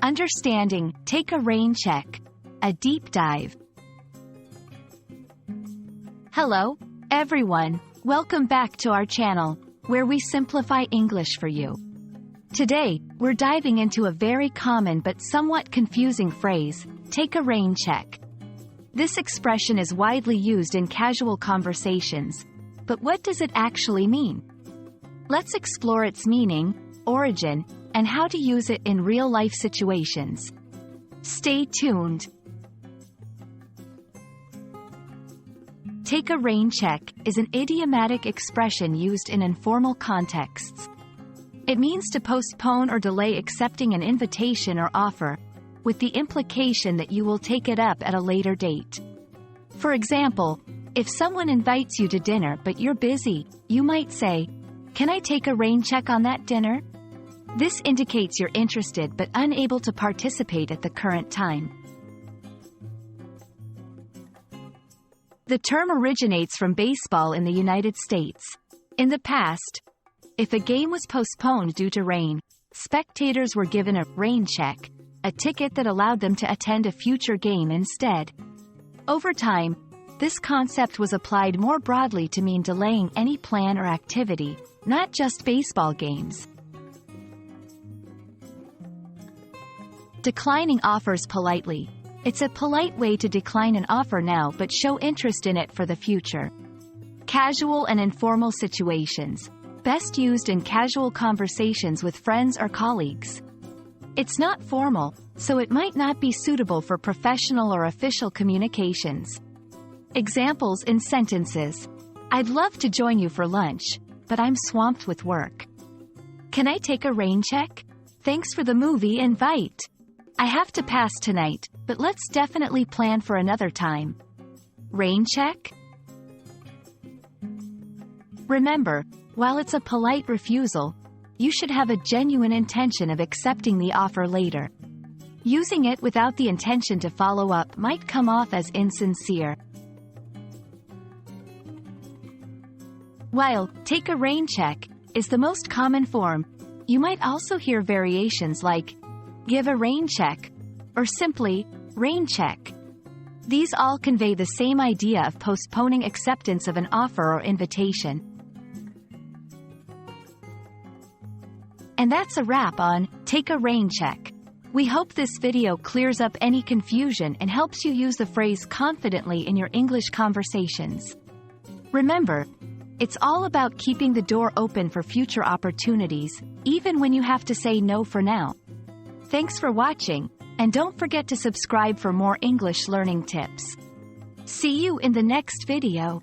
Understanding, take a rain check. A deep dive. Hello, everyone. Welcome back to our channel, where we simplify English for you. Today, we're diving into a very common but somewhat confusing phrase, take a rain check. This expression is widely used in casual conversations, but what does it actually mean? Let's explore its meaning, origin, and how to use it in real-life situations. Stay tuned. Take a rain check is an idiomatic expression used in informal contexts. It means to postpone or delay accepting an invitation or offer, with the implication that you will take it up at a later date. For example, if someone invites you to dinner but you're busy, you might say, "Can I take a rain check on that dinner?" This indicates you're interested but unable to participate at the current time. The term originates from baseball in the United States. In the past, if a game was postponed due to rain, spectators were given a rain check, a ticket that allowed them to attend a future game instead. Over time, this concept was applied more broadly to mean delaying any plan or activity, not just baseball games. Declining offers politely. It's a polite way to decline an offer now but show interest in it for the future. Casual and informal situations. Best used in casual conversations with friends or colleagues. It's not formal, so it might not be suitable for professional or official communications. Examples in sentences. I'd love to join you for lunch, but I'm swamped with work. Can I take a rain check? Thanks for the movie invite. I have to pass tonight, but let's definitely plan for another time. Rain check? Remember, while it's a polite refusal, you should have a genuine intention of accepting the offer later. Using it without the intention to follow up might come off as insincere. While take a rain check is the most common form, you might also hear variations like give a rain check, or simply, rain check. These all convey the same idea of postponing acceptance of an offer or invitation. And that's a wrap on Take a Rain Check. We hope this video clears up any confusion and helps you use the phrase confidently in your English conversations. Remember, it's all about keeping the door open for future opportunities, even when you have to say no for now. Thanks for watching, and don't forget to subscribe for more English learning tips. See you in the next video.